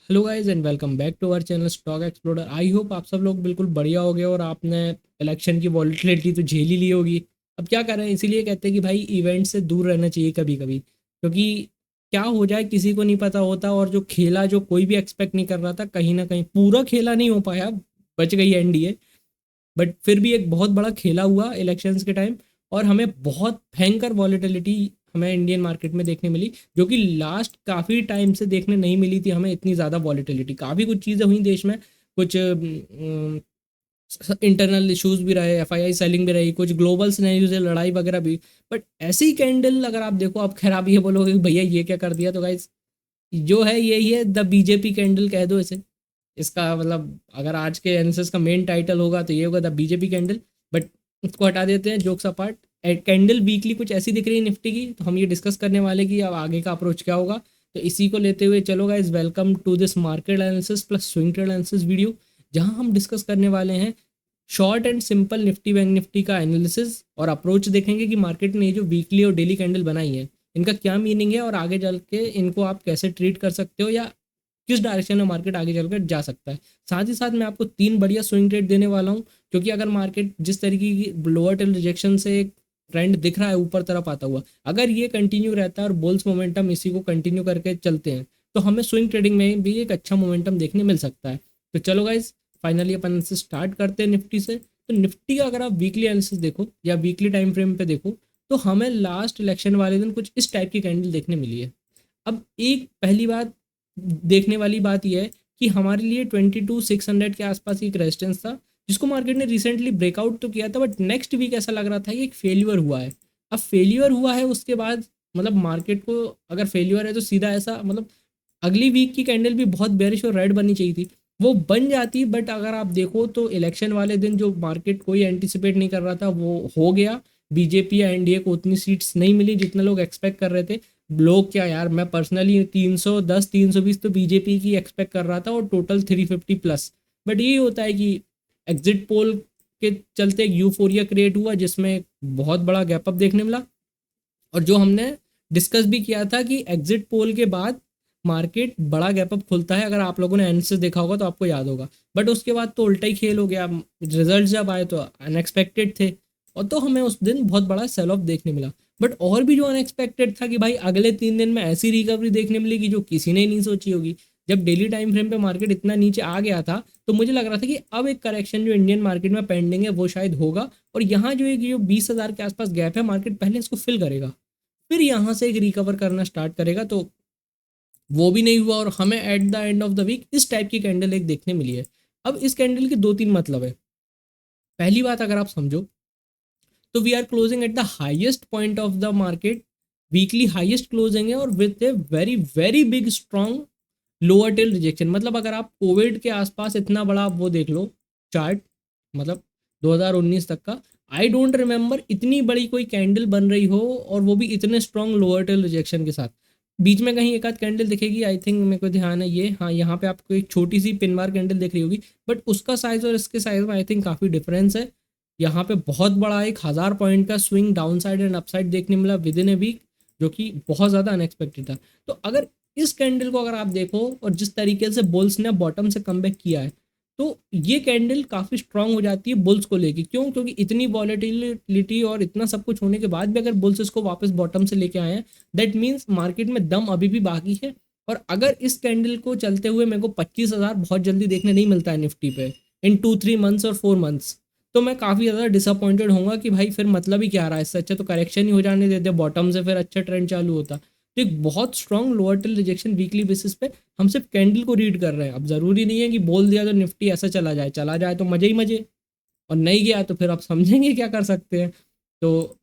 Hello guys and welcome back to our channel Stock Explorer. I hope आप सब लोग बिल्कुल बढ़िया हो गए और आपने इलेक्शन की वॉलीटिलिटी तो झेल ही ली होगी। अब क्या करें, इसीलिए कहते हैं कि भाई इवेंट से दूर रहना चाहिए कभी कभी, क्योंकि क्या हो जाए किसी को नहीं पता होता। और जो खेला जो कोई भी एक्सपेक्ट नहीं कर रहा था, कहीं ना कहीं पूरा खेला नहीं हो पाया, बच गई एनडीए। बट फिर भी एक बहुत बड़ा खेला हुआ इलेक्शंस के टाइम, और हमें बहुत भयंकर वॉलीटिलिटी हमें इंडियन मार्केट में देखने मिली, जो कि लास्ट काफ़ी टाइम से देखने नहीं मिली थी हमें इतनी ज़्यादा वॉलीटिलिटी। काफ़ी कुछ चीज़ें हुई देश में, कुछ इंटरनल इश्यूज भी रहे, एफआईआई सेलिंग भी रही, कुछ ग्लोबल सिनेरियो से लड़ाई वगैरह भी। बट ऐसी कैंडल अगर आप देखो, आप खैर आप ये बोलोगे कि भैया ये क्या कर दिया, तो गाइस जो है यही है, द बीजेपी कैंडल कह दो इसे। इसका मतलब अगर आज के एनालिसिस का मेन टाइटल होगा तो ये होगा द बीजेपी कैंडल। बट इसको हटा देते हैं, जोक्स अपार्ट। कैंडल वीकली कुछ ऐसी दिख रही है निफ्टी की, तो हम ये डिस्कस करने वाले कि अब आगे का अप्रोच क्या होगा। तो इसी को लेते हुए चलो guys, welcome to this market analysis plus swing trade analysis video, जहां हम डिस्कस करने वाले हैं short and simple Nifty bank Nifty का एनालिसिस और अप्रोच। देखेंगे कि मार्केट ने ये जो वीकली और डेली कैंडल बनाई है, इनका क्या मीनिंग है और आगे चल के इनको आप कैसे ट्रीट कर सकते हो, या किस डायरेक्शन में मार्केट आगे चलकर जा सकता है। साथ ही साथ मैं आपको 3 बढ़िया स्विंग ट्रेड देने वाला हूँ, क्योंकि अगर मार्केट जिस तरीके की लोअर टेल रिजेक्शन से एक ट्रेंड दिख रहा है ऊपर तरफ आता हुआ, अगर ये कंटिन्यू रहता है और बुल्स मोमेंटम इसी को कंटिन्यू करके चलते हैं, तो हमें स्विंग ट्रेडिंग में भी एक अच्छा मोमेंटम देखने मिल सकता है। तो चलो गाइज, फाइनली अपन से स्टार्ट करते हैं निफ्टी से। तो निफ्टी का अगर आप वीकली एनालिसिस देखो या वीकली टाइम फ्रेम पे देखो, तो हमें लास्ट इलेक्शन वाले दिन कुछ इस टाइप की कैंडल देखने मिली है। अब एक पहली बात देखने वाली बात यह है कि हमारे लिए 22,600 के आसपास एक रेजिस्टेंस था, जिसको मार्केट ने रिसेंटली ब्रेकआउट तो किया था, बट नेक्स्ट वीक ऐसा लग रहा था कि एक फेल्यूर हुआ है। अब फेल्यूर हुआ है उसके बाद मतलब मार्केट को, अगर फेल्यूर है तो सीधा ऐसा मतलब अगली वीक की कैंडल भी बहुत बेरिश और रेड बननी चाहिए थी, वो बन जाती। बट अगर आप देखो तो इलेक्शन वाले दिन जो मार्केट कोई एंटिसिपेट नहीं कर रहा था वो हो गया। बीजेपी या एनडीए को उतनी सीट्स नहीं मिली जितने लोग एक्सपेक्ट कर रहे थे। लोग क्या यार, मैं पर्सनली 310 320 तो बीजेपी की एक्सपेक्ट कर रहा था, और टोटल 350 प्लस। बट यही होता है कि एग्जिट पोल के चलते एक यूफोरिया क्रिएट हुआ, जिसमें बहुत बड़ा गैप अप देखने मिला। और जो हमने डिस्कस भी किया था कि एग्जिट पोल के बाद मार्केट बड़ा गैप अप खुलता है, अगर आप लोगों ने एनालिसिस देखा होगा तो आपको याद होगा। बट उसके बाद तो उल्टा ही खेल हो गया, रिजल्ट जब आए तो अनएक्सपेक्टेड थे, और तो हमें उस दिन बहुत बड़ा सेल ऑफ देखने मिला। बट और भी जो अनएक्सपेक्टेड था कि भाई अगले 3 दिन में ऐसी रिकवरी देखने मिलेगी जो किसी ने नहीं सोची होगी। जब डेली टाइम फ्रेम पे मार्केट इतना नीचे आ गया था, तो मुझे लग रहा था कि अब एक करेक्शन जो इंडियन मार्केट में पेंडिंग है वो शायद होगा, और यहाँ जो एक जो 20,000 के आसपास गैप है, मार्केट पहले इसको फिल करेगा, फिर यहाँ से एक रिकवर करना स्टार्ट करेगा। तो वो भी नहीं हुआ, और हमें at the end of the week इस टाइप की कैंडल एक देखने मिली है। अब इस कैंडल के 2-3 मतलब है। पहली बात अगर आप समझो, तो we are closing at the highest point of the market, weekly highest closing है, और with a very very big strong lower tail rejection. मतलब अगर आप कोविड के आसपास इतना बड़ा वो देख लो चार्ट, मतलब 2019 तक का, आई डोंट रिमेंबर इतनी बड़ी कोई कैंडल बन रही हो, और वो भी इतने स्ट्रॉन्ग लोअर टेल रिजेक्शन के साथ। बीच में कहीं एक आध कैंडल दिखेगी, आई थिंक मेरे को ध्यान है ये, हाँ यहाँ पे आपको एक छोटी सी पिन बार कैंडल दिख रही होगी। बट उसका साइज और इसके साइज में आई थिंक काफ़ी डिफरेंस है। यहाँ पे बहुत बड़ा 1,000 पॉइंट का swing down side and upside देखने मिला विद इन ए वीक, जो कि बहुत ज़्यादा अनएक्सपेक्टेड था। तो अगर इस कैंडल को अगर आप देखो, और जिस तरीके से बुल्स ने बॉटम से कमबैक किया है, तो ये कैंडल काफ़ी स्ट्रांग हो जाती है बुल्स को लेके। क्यों? क्योंकि इतनी वॉलेटिलिटी और इतना सब कुछ होने के बाद भी अगर बुल्स इसको वापस बॉटम से लेके आए हैं, दैट मीन्स मार्केट में दम अभी भी बाकी है। और अगर इस कैंडल को चलते हुए मेरे को 25,000 बहुत जल्दी देखने नहीं मिलता है निफ्टी पे इन 2-3 मंथ्स और 4 मंथ्स, तो मैं काफ़ी ज़्यादा डिसअपॉइंटेड होऊंगा कि भाई फिर मतलब ही क्या रहा है, इससे अच्छा तो करेक्शन ही हो जाने देते बॉटम से, फिर अच्छा ट्रेंड चालू होता। तो एक बहुत strong lower till rejection weekly basis पे हम सिर्फ कैंडल को रीड कर रहे हैं। अब ज़रूरी नहीं है कि बोल दिया तो निफ्टी ऐसा चला जाए, चला जाए तो मजे ही मजे, और नहीं गया तो फिर आप समझेंगे क्या कर सकते हैं। तो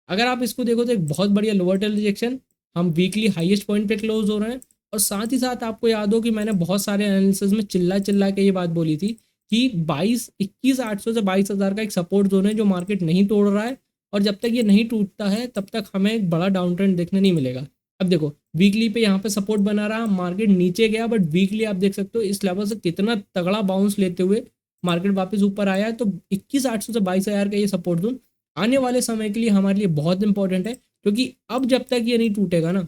अगर आप इसको देखो तो एक बहुत बढ़िया लोअर टेल रिजेक्शन, हम वीकली हाईएस्ट पॉइंट पे क्लोज हो रहे हैं। और साथ ही साथ आपको याद हो कि मैंने बहुत सारे एनालिसिस में चिल्ला चिल्ला के ये बात बोली थी कि 21,800 से 22,000 का एक सपोर्ट जोन है जो मार्केट नहीं तोड़ रहा है, और जब तक ये नहीं टूटता है तब तक हमें एक बड़ा डाउन ट्रेंड देखने नहीं मिलेगा। अब देखो वीकली पे यहाँ पे सपोर्ट बना रहा, मार्केट नीचे गया, बट वीकली आप देख सकते हो इस लेवल से कितना तगड़ा बाउंस लेते हुए मार्केट वापस ऊपर आया है। तो 21,800 से 22,000 का ये सपोर्ट जोन आने वाले समय के लिए हमारे लिए बहुत इंपॉर्टेंट है, क्योंकि अब जब तक ये नहीं टूटेगा ना,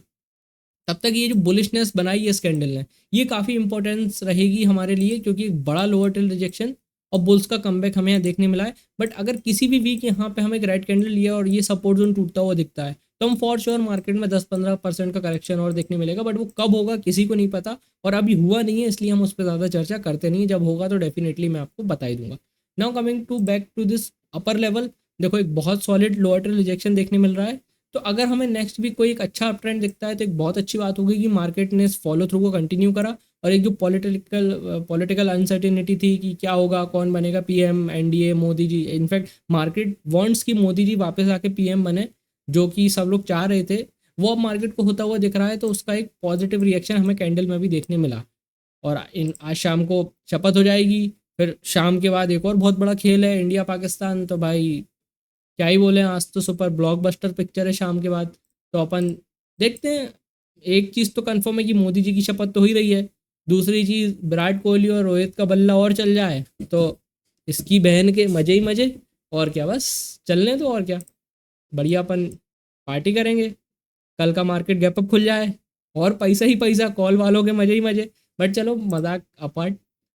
तब तक ये जो बुलिशनेस बनाई है इस कैंडल ने, ये काफ़ी इंपॉर्टेंस रहेगी हमारे लिए, क्योंकि एक बड़ा लोअर टेल रिजेक्शन और बुल्स का कमबैक हमें यहाँ देखने मिला है। बट अगर किसी भी वीक यहाँ पे हमें एक रेड कैंडल लिया और ये सपोर्ट जोन टूटता हुआ दिखता है, तो हम फॉर श्योर मार्केट में 10-15% का करेक्शन और देखने मिलेगा। बट वो कब होगा किसी को नहीं पता, और अभी हुआ नहीं है, इसलिए हम उस पर ज़्यादा चर्चा करते नहीं। जब होगा तो डेफिनेटली मैं आपको बता ही दूंगा। Now coming to back to this upper level, देखो एक बहुत सॉलिड लोअर टेल रिजेक्शन देखने मिल रहा है। तो अगर हमें नेक्स्ट वीक कोई एक अच्छा अप ट्रेंड दिखता है, तो एक बहुत अच्छी बात होगी कि मार्केट ने इस फॉलो थ्रू को कंटिन्यू करा। और एक जो पॉलिटिकल अनसर्टेनिटी थी कि क्या होगा, कौन बनेगा PM, NDA, Modi ji, in fact market wants कि मोदी जी वापस आके पीएम बने, जो कि सब लोग चाह रहे थे, वो अब मार्केट को होता हुआ दिख रहा है। तो उसका एक पॉजिटिव रिएक्शन हमें कैंडल में भी देखने मिला। और आज शाम को शपथ हो जाएगी, फिर शाम के बाद एक और बहुत बड़ा खेल है इंडिया पाकिस्तान। तो भाई क्या ही बोले, आज तो सुपर ब्लॉकबस्टर पिक्चर है शाम के बाद। तो अपन देखते हैं। एक चीज़ तो कंफर्म है कि मोदी जी की शपथ तो हो ही रही है। दूसरी चीज़, विराट कोहली और रोहित का बल्ला और चल जाए तो इसकी बहन के मजे ही मजे। और क्या, बस चलने तो, और क्या, बढ़िया अपन पार्टी करेंगे। कल का मार्केट गैप अप खुल जाए और पैसा ही पैसा, कॉल वालों के मजे ही मजे। बट चलो मजाक अपार्ट,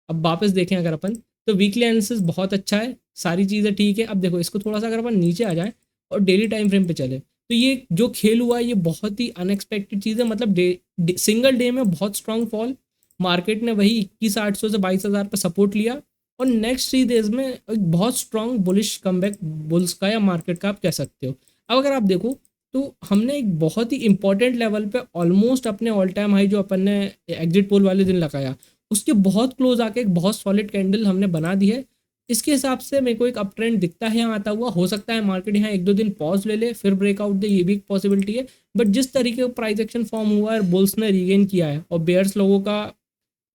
अब वापस देखें अगर अपन, तो वीकली एनालिसिस बहुत अच्छा है, सारी चीज़ें ठीक है। अब देखो इसको थोड़ा सा अगर अपन नीचे आ जाए और डेली टाइम फ्रेम पे चले, तो ये जो खेल हुआ है ये बहुत ही अनएक्सपेक्टेड चीज़ है। मतलब सिंगल डे में बहुत स्ट्रांग फॉल, मार्केट ने वही 21,800 से 22,000 पर सपोर्ट लिया, और नेक्स्ट 3 डेज में एक बहुत स्ट्रांग बुलिश कमबैक बुल्स का या मार्केट का आप कह सकते हो। अब अगर आप देखो तो हमने एक बहुत ही इंपॉर्टेंट लेवल पे ऑलमोस्ट अपने ऑल टाइम हाई जो अपन ने एग्जिट पोल वाले दिन लगाया, उसके बहुत क्लोज आके एक बहुत सॉलिड कैंडल हमने बना दी है। इसके हिसाब से मेरे को एक अप ट्रेंड दिखता है यहाँ आता हुआ। हो सकता है मार्केट यहाँ 1-2 दिन पॉज ले ले फिर ब्रेकआउट दे, ये भी एक पॉसिबिलिटी है। बट जिस तरीके का प्राइस एक्शन फॉर्म हुआ है, बुल्स ने रीगेन किया है और बेयर्स लोगों का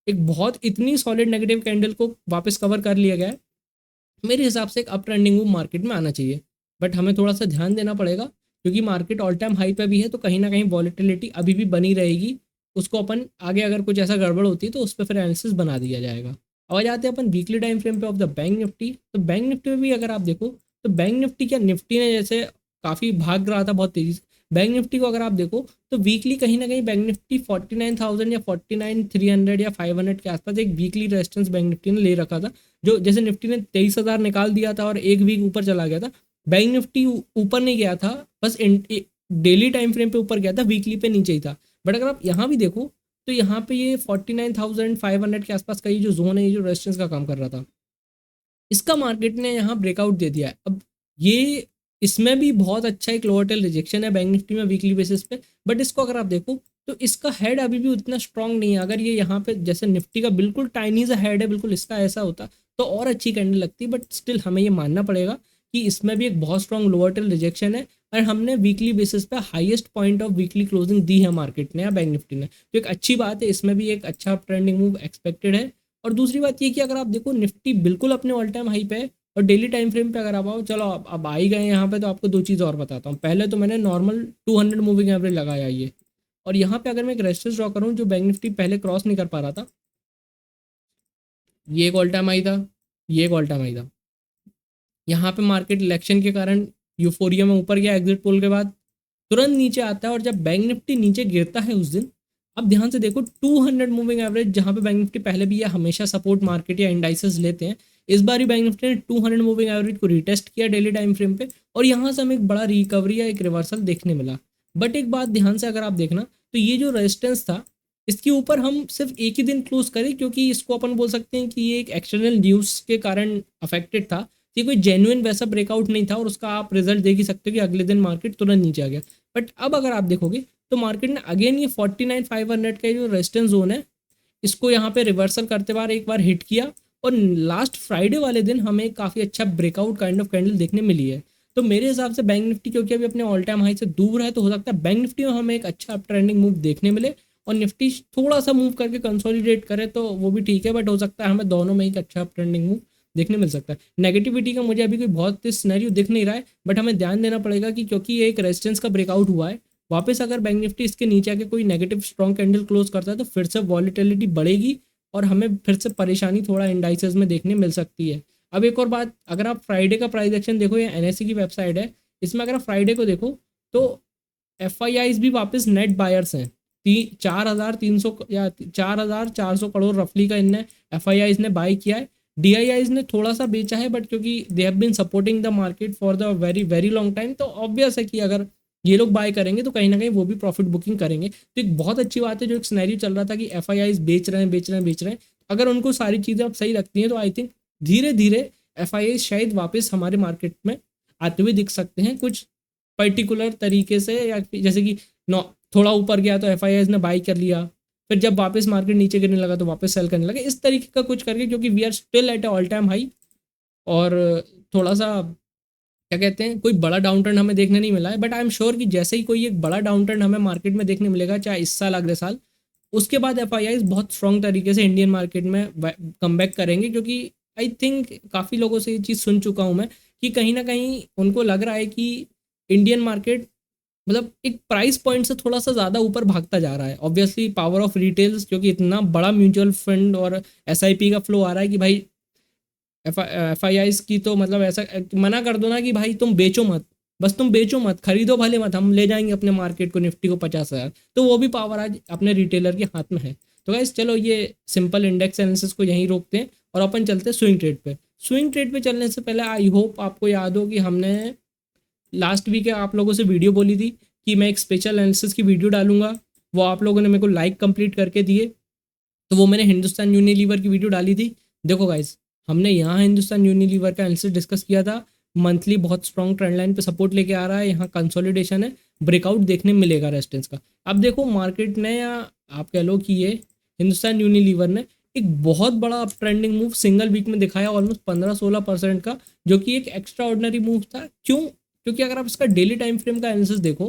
एक बहुत इतनी सॉलिड नेगेटिव कैंडल को वापस कवर कर लिया गया है, मेरे हिसाब से एक अप ट्रेंडिंग मूव मार्केट में आना चाहिए। बट हमें थोड़ा सा ध्यान देना पड़ेगा, क्योंकि मार्केट ऑल टाइम हाई पे भी है, तो कहीं ना कहीं वॉलेटिलिटी अभी भी बनी रहेगी। उसको अपन आगे अगर कुछ ऐसा गड़बड़ होती है तो उस पर फिर एनालिसिस बना दिया जाएगा। अब आ जाते हैं अपन वीकली टाइम फ्रेम पे ऑफ द बैंक निफ्टी। तो बैंक निफ्टी में भी अगर आप देखो, तो बैंक निफ्टी क्या, निफ्टी ने जैसे काफ़ी भाग रहा था बहुत तेज़ी से, बैंक निफ्टी को अगर आप देखो तो वीकली कहीं ना कहीं बैंक निफ्टी 49,000 या 49,300 या 500 के आसपास एक वीकली रेजिस्टेंस बैंक निफ्टी ने ले रखा था। जो जैसे निफ्टी ने 23,000 निकाल दिया था और एक वीक ऊपर चला गया था, बैंक निफ्टी ऊपर नहीं गया था, बस डेली टाइम फ्रेम पे ऊपर गया था, वीकली पे नीचे ही था। बट अगर आप यहाँ भी देखो तो यहाँ पे ये 49,500 के आसपास का ये जो जोन है, ये जो रेजिस्टेंस का काम कर रहा था, इसका मार्केट ने यहाँ ब्रेकआउट दे दिया है। अब ये इसमें भी बहुत अच्छा एक लोअर टेल रिजेक्शन है बैंक निफ्टी में वीकली बेसिस पे। बट इसको अगर आप देखो तो इसका हेड अभी भी उतना स्ट्रांग नहीं है। अगर ये यहाँ पे जैसे निफ्टी का बिल्कुल टाइनी सा हेड है, बिल्कुल इसका ऐसा होता तो और अच्छी कैंडल लगती। बट स्टिल हमें ये मानना पड़ेगा कि इसमें भी एक बहुत स्ट्रांग लोअर टेल रिजेक्शन है, और हमने वीकली बेसिस पे highest point of weekly closing दी है मार्केट ने या बैंक निफ्टी ने। तो एक अच्छी बात है, इसमें भी एक अच्छा ट्रेंडिंग मूव एक्सपेक्टेड है। और दूसरी बात ये कि अगर आप देखो निफ्टी बिल्कुल अपने ऑल टाइम हाई पे है, और डेली टाइम फ्रेम पे अगर आप आओ, चलो अब आ ही गए यहाँ पे, तो आपको दो चीज़ और बताता हूँ। पहले तो मैंने नॉर्मल 200 मूविंग एवरेज लगाया ये, और यहाँ पे अगर मैं एक रेजिस्टेंस ड्रॉ करूँ जो बैंक निफ्टी पहले क्रॉस नहीं कर पा रहा था, ये एक ऑल टाइम हाई था, ये एक ऑल टाइम हाई था। यहाँ पे मार्केट इलेक्शन के कारण यूफोरिया में ऊपर गया एग्जिट पोल के बाद, तुरंत नीचे आता है। और जब बैंक निफ्टी नीचे गिरता है उस दिन, अब ध्यान से देखो 200 मूविंग एवरेज, जहाँ पे बैंक निफ्टी पहले भी या हमेशा सपोर्ट मार्केट या इंडाइसेस लेते हैं, इस बार ही बैंक निफ्टी ने 200 मूविंग एवरेज को रिटेस्ट किया डेली टाइम फ्रेम पे, और यहाँ से हमें एक बड़ा रिकवरी या एक रिवर्सल देखने मिला। बट एक बात ध्यान से अगर आप देखना, तो ये जो रेजिस्टेंस था, इसके ऊपर हम सिर्फ एक ही दिन क्लोज करें, क्योंकि इसको अपन बोल सकते हैं कि ये एक एक्सटर्नल न्यूज़ के कारण अफेक्टेड था। ये कोई जेन्युइन वैसा ब्रेकआउट नहीं था, और उसका आप रिजल्ट देख ही सकते हो कि अगले दिन मार्केट तुरंत नीचे आ गया। बट अब अगर आप देखोगे तो मार्केट ने अगेन ये 49,500 का जो रेजिस्टेंस जोन है, इसको यहाँ पे रिवर्सल करते बार एक बार हिट किया, और लास्ट फ्राइडे वाले दिन हमें काफ़ी अच्छा ब्रेकआउट काइंड ऑफ कैंडल देखने मिली है। तो मेरे हिसाब से बैंक निफ्टी क्योंकि अभी अपने ऑल टाइम हाई से दूर है, तो हो सकता है बैंक निफ्टी में हमें एक अच्छा ट्रेंडिंग मूव देखने मिले, और निफ्टी थोड़ा सा मूव करके कंसोलिडेट करे तो वो भी ठीक है। बट हो सकता है हमें दोनों में एक अच्छा ट्रेंडिंग मूव देखने मिल सकता है। नेगेटिविटी का मुझे अभी कोई बहुत सिनेरियो दिख नहीं रहा है, बट हमें ध्यान देना पड़ेगा कि क्योंकि ये एक रेजिस्टेंस का ब्रेकआउट हुआ है, वापस अगर बैंक निफ्टी इसके नीचे आके कोई नेगेटिव स्ट्रॉन्ग कैंडल क्लोज करता है, तो फिर से वॉलीटिलिटी बढ़ेगी, और हमें फिर से परेशानी थोड़ा इंडाइसेस में देखने मिल सकती है। अब एक और बात, अगर आप फ्राइडे का प्राइस एक्शन देखो, ये एनएससी की वेबसाइट है, इसमें अगर आप फ्राइडे को देखो तो एफ भी वापस नेट बायर्स हैं। 4,300 या 4,400 करोड़ रफली का इनने एफआईआईज ने बाई किया है। डीआईआईज ने थोड़ा सा बेचा है, बट क्योंकि they have been supporting the market for the very very long time, तो ऑब्वियस है कि अगर ये लोग बाय करेंगे तो कहीं ना कहीं वो भी प्रॉफिट बुकिंग करेंगे। तो एक बहुत अच्छी बात है, जो एक सिनेरियो चल रहा था कि एफआईआईज बेच रहे हैं बेच रहे हैं बेच रहे हैं, अगर उनको सारी चीज़ें अब सही लगती हैं तो आई थिंक धीरे धीरे एफआईआईज शायद वापस हमारे मार्केट में आते हुए दिख सकते हैं कुछ पर्टिकुलर तरीके से, या जैसे कि थोड़ा ऊपर गया तो एफआईआईज ने बाई कर लिया, फिर जब वापस मार्केट नीचे गिरने लगा तो वापस सेल करने लगे, इस तरीके का कुछ करके, क्योंकि we are still at a all time high. और थोड़ा सा क्या कहते हैं, कोई बड़ा डाउन टर्न हमें देखने नहीं मिला है, बट आई एम श्योर कि जैसे ही कोई एक बड़ा डाउन टर्न हमें मार्केट में देखने मिलेगा, चाहे इस साल अगले साल, उसके बाद एफआईआईज बहुत स्ट्रॉन्ग तरीके से इंडियन मार्केट में कम बैक करेंगे। क्योंकि आई थिंक काफ़ी लोगों से ये चीज़ सुन चुका हूँ मैं कि कहीं ना कहीं उनको लग रहा है कि इंडियन मार्केट मतलब एक प्राइस पॉइंट से थोड़ा सा ज़्यादा ऊपर भागता जा रहा है। ऑब्वियसली पावर ऑफ रिटेल्स, क्योंकि इतना बड़ा म्यूचुअल फंड और एसआईपी का फ्लो आ रहा है कि भाई एफआईआईज की तो मतलब ऐसा मना कर दो ना कि भाई तुम बेचो मत, बस तुम बेचो मत, खरीदो भले मत, हम ले जाएंगे अपने मार्केट को, निफ्टी को 50,000, तो वो भी पावर आज अपने रिटेलर के हाथ में है। तो गाइस चलो ये सिंपल इंडेक्स एनालिसिस को यहीं रोकते हैं और अपन चलते हैं स्विंग ट्रेड पे। स्विंग ट्रेड पे चलने से पहले आई होप आपको याद हो कि हमने लास्ट वीक आप लोगों से वीडियो बोली थी कि मैं एक स्पेशल एनालिसिस की वीडियो डालूंगा, वो आप लोगों ने मेरे को लाइक कंप्लीट करके दिए, तो वो मैंने हिंदुस्तान यूनिलीवर की वीडियो डाली थी। देखो गाइस, हमने यहाँ हिंदुस्तान यूनिलीवर का एनालिसिस डिस्कस किया था, मंथली बहुत स्ट्रॉन्ग ट्रेंड लाइन पे सपोर्ट लेके आ रहा है, यहाँ कंसोलिडेशन है, ब्रेकआउट देखने मिलेगा रेजिस्टेंस का। अब देखो मार्केट ने, या आप कह लो कि ये हिंदुस्तान यूनिलीवर ने एक बहुत बड़ा up trending move single week में दिखाया, ऑलमोस्ट 15-16% का, जो कि एक एक्स्ट्रा ऑर्डिनरी मूव था। क्यों? क्योंकि अगर आप इसका डेली टाइम फ्रेम का एनालिसिस देखो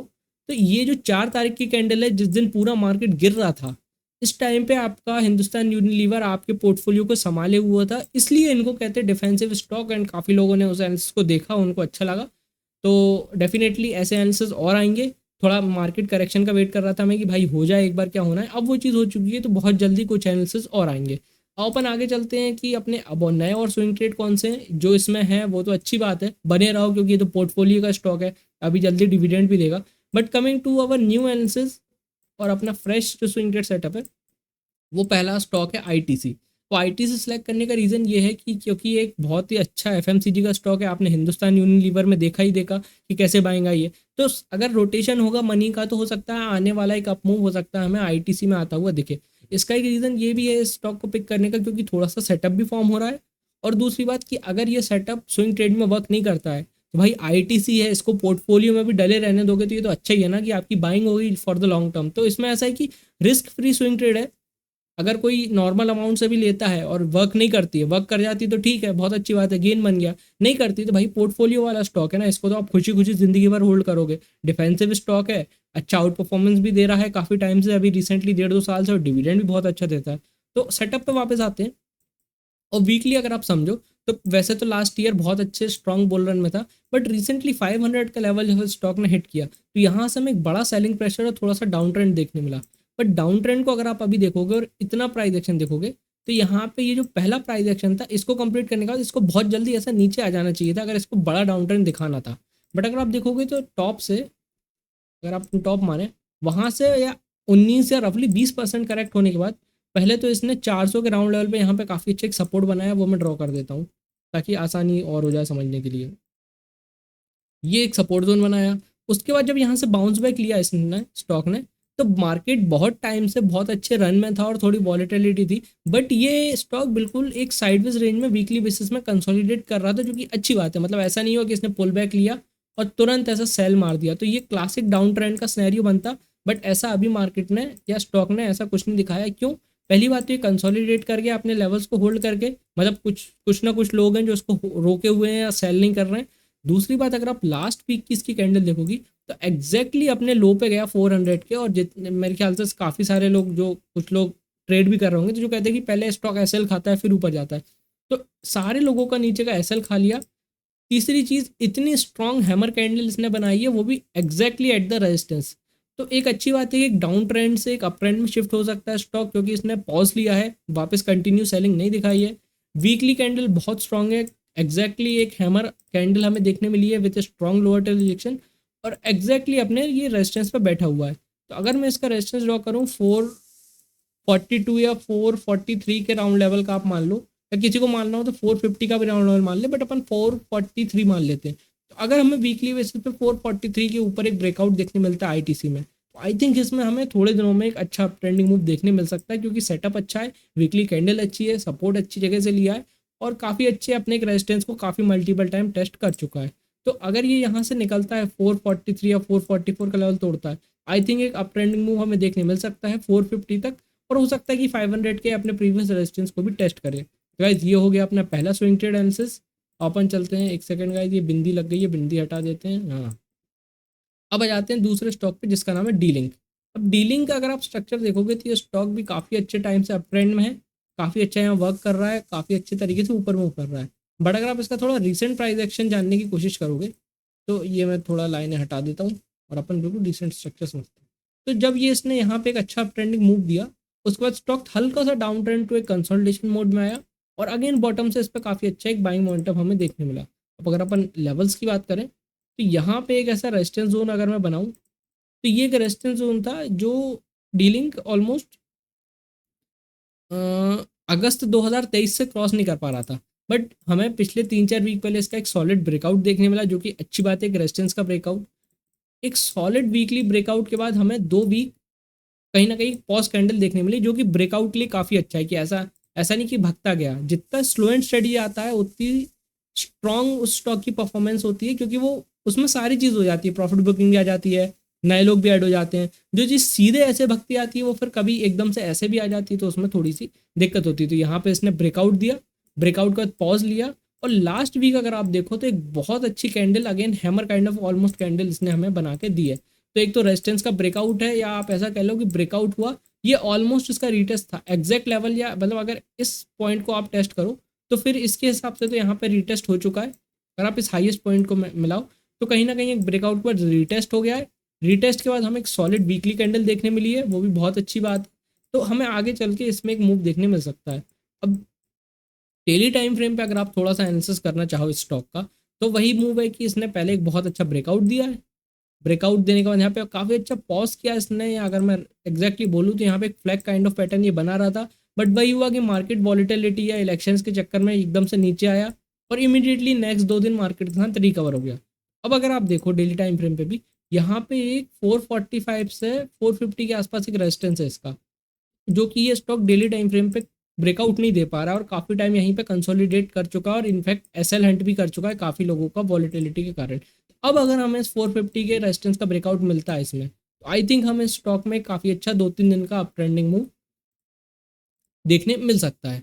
तो ये जो 4 तारीख की कैंडल है, जिस दिन पूरा मार्केट गिर रहा था, इस टाइम पे आपका हिंदुस्तान यूनिलीवर आपके पोर्टफोलियो को संभाले हुआ था, इसलिए इनको कहते हैं डिफेंसिव स्टॉक। एंड काफ़ी लोगों ने उस एनालिसिस को देखा, उनको अच्छा लगा, तो डेफिनेटली ऐसे एनालिसिस और आएंगे। थोड़ा मार्केट करेक्शन का वेट कर रहा था मैं कि भाई हो जाए एक बार, क्या होना है, अब वो चीज़ हो चुकी है, तो बहुत जल्दी कुछ एनालिसिस और आएंगे। अब अपन आगे चलते हैं कि अपने अब नए और स्विंग ट्रेड कौन से हैं जो इसमें हैं। वो तो अच्छी बात है, बने रहो, क्योंकि ये तो पोर्टफोलियो का स्टॉक है, अभी जल्दी डिविडेंड भी देगा। But coming to our new analysis और अपना फ्रेश जो स्विंग ट्रेड सेटअप है, वो पहला स्टॉक है आईटीसी। तो आईटीसी सेलेक्ट करने का रीज़न ये है कि क्योंकि एक बहुत ही अच्छा एफएमसीजी का स्टॉक है। आपने हिंदुस्तान यूनिलीवर में देखा ही देखा कि कैसे बाइंग आई है, तो अगर रोटेशन होगा मनी का तो हो सकता है आने वाला एक अपमूव हो सकता है हमें आईटीसी में आता हुआ दिखे। इसका एक रीज़न ये भी है इस स्टॉक को पिक करने का, क्योंकि थोड़ा सा सेटअप भी फॉर्म हो रहा है, और दूसरी बात कि अगर ये सेटअप स्विंग ट्रेड में वर्क नहीं करता है तो भाई आईटीसी है, इसको पोर्टफोलियो में भी डले रहने दोगे तो ये तो अच्छा ही है ना कि आपकी बाइंग होगी फॉर द लॉन्ग टर्म। तो इसमें ऐसा है कि रिस्क फ्री स्विंग ट्रेड है। अगर कोई नॉर्मल अमाउंट से भी लेता है और वर्क नहीं करती है, वर्क कर जाती है तो ठीक है, बहुत अच्छी बात है, गेन बन गया, नहीं करती तो भाई पोर्टफोलियो वाला स्टॉक है ना, इसको तो आप खुशी खुशी जिंदगी भर होल्ड करोगे। डिफेंसिव स्टॉक है, अच्छा आउट परफॉर्मेंस भी दे रहा है काफ़ी टाइम से, अभी रिसेंटली 1.5-2 साल से, और डिविडेंड भी बहुत अच्छा देता है। तो सेटअप पे वापस आते हैं, और वीकली अगर आप समझो तो वैसे तो लास्ट ईयर बहुत अच्छे स्ट्रॉन्ग बुल रन में था, बट रिसेंटली 500 का लेवल जब स्टॉक ने हिट किया तो यहाँ से हमें एक बड़ा सेलिंग प्रेशर और थोड़ा सा डाउन ट्रेंड देखने मिला। बट डाउन ट्रेंड को अगर आप अभी देखोगे और इतना प्राइस एक्शन देखोगे तो यहाँ पे ये जो पहला प्राइस एक्शन था इसको कंप्लीट करने के बाद इसको बहुत जल्दी ऐसा नीचे आ जाना चाहिए था अगर इसको बड़ा डाउन ट्रेंड दिखाना था। बट अगर आप देखोगे तो टॉप से, अगर आप टॉप माने वहाँ से, या 19 या रफली 20% करेक्ट होने के बाद, पहले तो इसने 400 के राउंड लेवल पे यहाँ पे काफ़ी अच्छे एक सपोर्ट बनाया, वो मैं ड्रॉ कर देता हूँ ताकि आसानी और हो जाए समझने के लिए। ये एक सपोर्ट जोन बनाया, उसके बाद जब यहाँ से बाउंस बैक लिया इसने स्टॉक ने, तो मार्केट बहुत टाइम से बहुत अच्छे रन में था और थोड़ी वॉलेटिलिटी थी, बट ये स्टॉक बिल्कुल एक साइडवेज रेंज में वीकली बेसिस में कंसोलिडेट कर रहा था, जो कि अच्छी बात है। मतलब ऐसा नहीं हुआ कि इसने पुल बैक लिया और तुरंत ऐसा सेल मार दिया, तो ये क्लासिक डाउन ट्रेंड का सिनेरियो बनता, बट ऐसा अभी मार्केट ने या स्टॉक ने ऐसा कुछ नहीं दिखाया। क्यों? पहली बात तो ये कंसोलिडेट करके अपने लेवल्स को होल्ड करके, मतलब कुछ ना कुछ लोग हैं जो इसको रोके हुए हैं या सेल नहीं कर रहे हैं। दूसरी बात, अगर आप लास्ट वीक की इसकी कैंडल देखोगी तो एग्जैक्टली अपने लो पे गया 400 के, और जितने मेरे ख्याल से काफ़ी सारे लोग, जो कुछ लोग ट्रेड भी कर रहे होंगे, तो जो कहते हैं कि पहले स्टॉक एसएल खाता है फिर ऊपर जाता है, तो सारे लोगों का नीचे का एसएल खा लिया। तीसरी चीज़, इतनी स्ट्रॉन्ग हैमर कैंडल इसने बनाई है, वो भी एग्जैक्टली एट द रेजिस्टेंस। तो एक अच्छी बात है कि एक डाउन ट्रेंड से एक अप ट्रेंड में शिफ्ट हो सकता है स्टॉक, क्योंकि इसने पॉज लिया है, वापस कंटिन्यू सेलिंग नहीं दिखाई है। वीकली कैंडल बहुत स्ट्रॉन्ग है, एग्जैक्टली एक हैमर कैंडल हमें देखने मिली है with strong lower tail rejection, और एग्जैक्टली अपने ये रेजिस्टेंस पे बैठा हुआ है। तो अगर मैं इसका रेजिस्टेंस ड्रॉ करूँ 442 या 443 के राउंड लेवल का आप मान लो, या किसी को मानना हो तो 450 का भी राउंड लेवल मान ले, बट अपन 443 मान लेते हैं। तो अगर हमें वीकली बेसिस पे 443 के ऊपर एक ब्रेकआउट देखने मिलता है आईटीसी में, तो आई थिंक इसमें हमें थोड़े दिनों में एक अच्छा ट्रेंडिंग मूव देखने मिल सकता है, क्योंकि सेटअप अच्छा है, वीकली कैंडल अच्छी है, सपोर्ट अच्छी जगह से लिया है, और काफ़ी अच्छे अपने एक रेजिस्टेंस को काफ़ी मल्टीपल टाइम टेस्ट कर चुका है। तो अगर ये यहाँ से निकलता है 443 या 444 का लेवल तोड़ता है, आई थिंक एक अप ट्रेंडिंग मूव हमें देखने मिल सकता है 450 तक, और हो सकता है कि 500 के अपने प्रीवियस रेजिस्टेंस को भी टेस्ट करें। तो गाइज ये हो गया अपना पहला स्विंग ट्रेड एनालिसिस। अपन चलते हैं, एक सेकंड गाइज, ये बिंदी लग गई है, बिंदी हटा देते हैं। हाँ, अब आ जाते हैं दूसरे स्टॉक पे जिसका नाम है डीलिंक। अब डीलिंक का अगर आप स्ट्रक्चर देखोगे तो ये स्टॉक भी काफ़ी अच्छे टाइम से अप ट्रेंड में है, काफ़ी अच्छा यहाँ वर्क कर रहा है, काफ़ी अच्छे तरीके से ऊपर मूव कर रहा है। बट अगर आप इसका थोड़ा रिसेंट प्राइस एक्शन जानने की कोशिश करोगे, तो ये मैं थोड़ा लाइनें हटा देता हूँ और अपन बिल्कुल रिसेंट स्ट्रक्चर समझते हैं। तो जब ये इसने यहाँ पे एक अच्छा ट्रेंडिंग मूव दिया, उसके बाद स्टॉक हल्का सा डाउन ट्रेंड टू एक कंसोलिडेशन मोड में आया, और अगेन बॉटम से इस पर काफ़ी अच्छा एक बाइंग मोमेंटम हमें देखने मिला। अब अगर अपन लेवल्स की बात करें, तो यहाँ पे एक ऐसा रेजिस्टेंस जोन अगर मैं बनाऊँ, तो ये एक रेजिस्टेंस जोन था जो डीलिंग ऑलमोस्ट अगस्त 2023 से क्रॉस नहीं कर पा रहा था, बट हमें पिछले 3-4 वीक पहले इसका एक सॉलिड ब्रेकआउट देखने मिला, जो कि अच्छी बात है, एक रेजिस्टेंस का ब्रेकआउट। एक सॉलिड वीकली ब्रेकआउट के बाद हमें 2 वीक कहीं ना कहीं पॉज कैंडल देखने मिली, जो कि ब्रेकआउट के लिए काफ़ी अच्छा है, कि ऐसा ऐसा नहीं कि भगता गया। जितना स्लो एंड स्टडी आता है उतनी स्ट्रॉन्ग उस स्टॉक की परफॉर्मेंस होती है, क्योंकि वो उसमें सारी चीज़ हो जाती है, प्रॉफिट बुकिंग भी आ जाती है, नए लोग भी ऐड हो जाते हैं। जो चीज़ सीधे ऐसे भगती आती है वो फिर कभी एकदम से ऐसे भी आ जाती है, तो उसमें थोड़ी सी दिक्कत होती है। तो यहाँ पे इसने ब्रेकआउट दिया, ब्रेकआउट के बाद पॉज लिया, और लास्ट वीक अगर आप देखो तो एक बहुत अच्छी candle, again hammer kind of almost candle इसने हमें बना के दी है। तो एक तो रेजिस्टेंस का ब्रेकआउट है, या आप ऐसा कह लो कि ब्रेकआउट हुआ, ये ऑलमोस्ट इसका रीटेस्ट था एग्जैक्ट लेवल, या मतलब अगर इस पॉइंट को आप टेस्ट करो तो फिर इसके हिसाब से तो यहाँ पे रीटेस्ट हो चुका है। अगर आप इस हाईएस्ट पॉइंट को मिलाओ, तो कहीं ना कहीं एक ब्रेकआउट पर रीटेस्ट हो गया है। रीटेस्ट के बाद हमें एक सॉलिड वीकली कैंडल देखने मिली है, वो भी बहुत अच्छी बात है। तो हमें आगे चल के इसमें एक मूव देखने मिल सकता है। अब डेली टाइम फ्रेम पे अगर आप थोड़ा सा एनालिसिस करना चाहो इस स्टॉक का, तो वही मूव है कि इसने पहले एक बहुत अच्छा ब्रेकआउट दिया है, ब्रेकआउट देने के बाद यहाँ पे काफ़ी अच्छा पॉज किया इसने, या अगर मैं एग्जैक्टली बोलूँ तो यहाँ पे एक फ्लैग काइंड ऑफ पैटर्न ये बना रहा था, बट वही हुआ कि मार्केट वॉलिटिलिटी या इलेक्शंस के चक्कर में एकदम से नीचे आया, और इमीडिएटली नेक्स्ट 2 दिन मार्केट के साथ रिकवर हो गया। अब अगर आप देखो डेली टाइम फ्रेम पे भी, यहाँ पे एक 445 से 450 के आसपास एक रेजिस्टेंस है इसका, जो कि ये स्टॉक डेली टाइम फ्रेम पे ब्रेकआउट नहीं दे पा रहा है, और काफ़ी टाइम यहीं पे कंसोलिडेट कर चुका है, और इनफैक्ट एसएल हंट भी कर चुका है काफ़ी लोगों का वॉलिटिलिटी के कारण। अब अगर हमें इस 450 के रेजिस्टेंस का ब्रेकआउट मिलता है इसमें, तो आई थिंक हमें स्टॉक में काफ़ी अच्छा 2-3 दिन का अप ट्रेंडिंग मूव देखने मिल सकता है।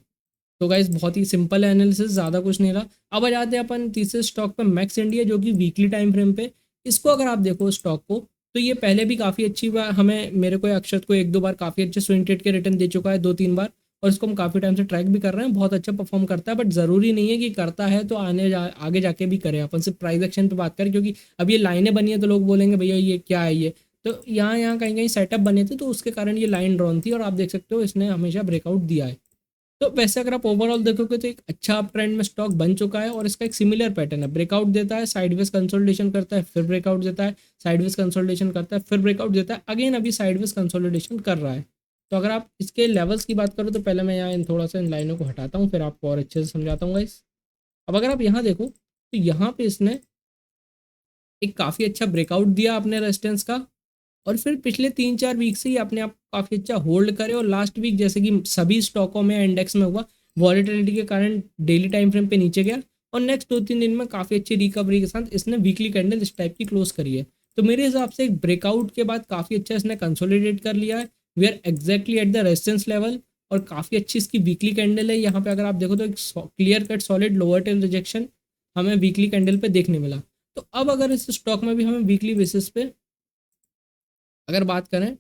तो गाइस बहुत ही सिंपल एनालिसिस, ज़्यादा कुछ नहीं रहा। अब आ जाते हैं अपन तीसरे स्टॉक पे, मैक्स इंडिया, जो कि वीकली टाइम फ्रेम पे, इसको अगर आप देखो स्टॉक को, तो ये पहले भी काफ़ी अच्छी बार हमें, मेरे को अक्षत को 1-2 बार काफ़ी अच्छे स्विंग ट्रेड के रिटर्न दे चुका है, 2-3 बार, और इसको हम काफ़ी टाइम से ट्रैक भी कर रहे हैं, बहुत अच्छा परफॉर्म करता है। बट ज़रूरी नहीं है कि करता है तो आगे जाके भी करें, अपन सिर्फ प्राइस एक्शन पे बात करें, क्योंकि अब ये लाइनें बनी है तो लोग बोलेंगे भैया ये क्या है ये, तो यहाँ यहाँ कहीं कहीं सेटअप बने थे, तो उसके कारण ये लाइन ड्रॉन थी, और आप देख सकते हो इसने हमेशा ब्रेकआउट दिया है। तो वैसे अगर आप ओवरऑल देखोगे तो एक अच्छा अप ट्रेंड में स्टॉक बन चुका है, और इसका एक सिमिलर पैटर्न है, ब्रेकआउट देता है, साइडवेज कंसोलिडेशन करता है, फिर ब्रेकआउट देता है, साइडवेज कंसोलिडेशन करता है, फिर ब्रेकआउट देता है, अगेन अभी साइडवेज कंसोलिडेशन कर रहा है। तो अगर आप इसके लेवल्स की बात करो, तो पहले मैं यहाँ इन थोड़ा सा इन लाइनों को हटाता हूँ, फिर आपको और अच्छे से समझाता हूँ गाइस। अब अगर आप यहाँ देखो, तो यहाँ पे इसने एक काफ़ी अच्छा ब्रेकआउट दिया अपने रेजिस्टेंस का, और फिर पिछले 3-4 वीक से ही अपने आप काफ़ी अच्छा होल्ड करे, और लास्ट वीक जैसे कि सभी स्टॉकों में इंडेक्स में हुआ, वॉलेटिलिटी के कारण डेली टाइम फ्रेम पे नीचे गया, और नेक्स्ट 2-3 दिन में काफ़ी अच्छी रिकवरी के साथ इसने वीकली कैंडल इस टाइप की क्लोज करी है। तो मेरे हिसाब से एक ब्रेकआउट के बाद काफ़ी अच्छा इसने कंसोलिडेट कर लिया है, we are exactly at the resistance level, और काफ़ी अच्छी इसकी वीकली कैंडल है। यहाँ पे अगर आप देखो तो एक clear cut solid lower tail rejection हमें वीकली कैंडल पे देखने मिला। तो अब अगर इस स्टॉक में भी हमें वीकली बेसिस पे अगर बात करें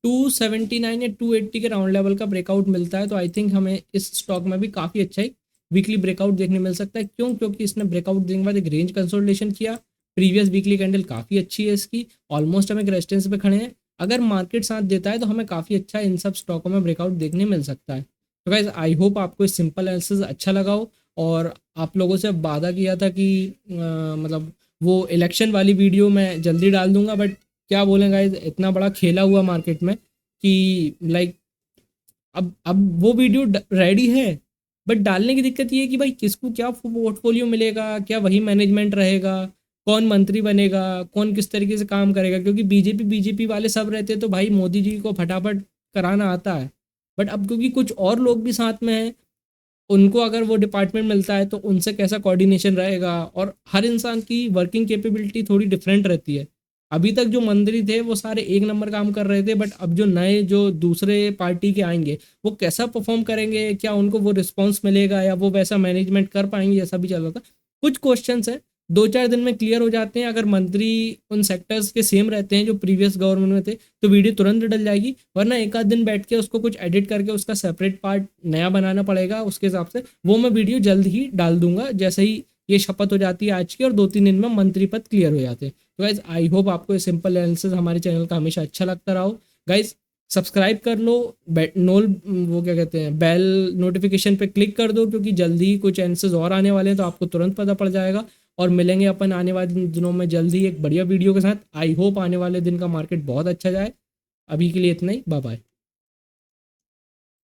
279 या 280 के राउंड लेवल का ब्रेकआउट मिलता है, तो आई थिंक हमें इस स्टॉक में भी काफ़ी अच्छा एक वीकली ब्रेकआउट देखने मिल सकता है। क्यों? क्योंकि इसने ब्रेकआउट देने के बाद एक रेंज कंसोलिडेशन किया, प्रीवियस वीकली कैंडल काफ़ी अच्छी है इसकी, ऑलमोस्ट हम एक रेजिस्टेंस पे खड़े हैं। अगर मार्केट साथ देता है तो हमें काफ़ी अच्छा इन सब स्टॉकों में ब्रेकआउट देखने मिल सकता है। तो गाइज आई होप आपको इस सिंपल एनालिसिस अच्छा लगा हो, और आप लोगों से वादा किया था कि मतलब वो इलेक्शन वाली वीडियो मैं जल्दी डाल दूंगा, बट क्या बोलें गाइस, इतना बड़ा खेला हुआ मार्केट में कि लाइक अब वो वीडियो रेडी है, बट डालने की दिक्कत ये है कि भाई किसको क्या पोर्टफोलियो मिलेगा, क्या वही मैनेजमेंट रहेगा, कौन मंत्री बनेगा, कौन किस तरीके से काम करेगा, क्योंकि बीजेपी वाले सब रहते तो भाई मोदी जी को फटाफट कराना आता है। बट अब क्योंकि कुछ और लोग भी साथ में हैं, उनको अगर वो डिपार्टमेंट मिलता है तो उनसे कैसा कोऑर्डिनेशन रहेगा, और हर इंसान की वर्किंग कैपेबिलिटी थोड़ी डिफरेंट रहती है। अभी तक जो मंत्री थे वो सारे एक नंबर काम कर रहे थे, बट अब जो नए जो दूसरे पार्टी के आएंगे वो कैसा परफॉर्म करेंगे, क्या उनको वो रिस्पॉन्स मिलेगा या वो वैसा मैनेजमेंट कर पाएंगे, ऐसा भी चल रहा था। कुछ क्वेश्चंस है, 2-4 दिन में क्लियर हो जाते हैं। अगर मंत्री उन सेक्टर्स के सेम रहते हैं जो प्रीवियस गवर्नमेंट में थे तो वीडियो तुरंत डल जाएगी, वरना एक आध दिन बैठ के उसको कुछ एडिट करके उसका सेपरेट पार्ट नया बनाना पड़ेगा। उसके हिसाब से वो मैं वीडियो जल्द ही डाल दूंगा, जैसे ही ये शपथ हो जाती है आज की, और 2-3 दिन में मंत्री पद क्लियर हो जाते हैं। तो गाइज आई होप आपको ये सिंपल एनालिसिस हमारे चैनल का हमेशा अच्छा लगता रहा हो। गाइज सब्सक्राइब कर लो, नोल वो क्या कहते हैं, बेल नोटिफिकेशन पे क्लिक कर दो, क्योंकि जल्दी ही कुछ आंसर्स और आने वाले हैं तो आपको तुरंत पता पड़ जाएगा। और मिलेंगे अपन आने वाले दिनों में जल्दी एक बढ़िया वीडियो के साथ। आई होप आने वाले दिन का मार्केट बहुत अच्छा जाए। अभी के लिए इतना ही, बाय बाय।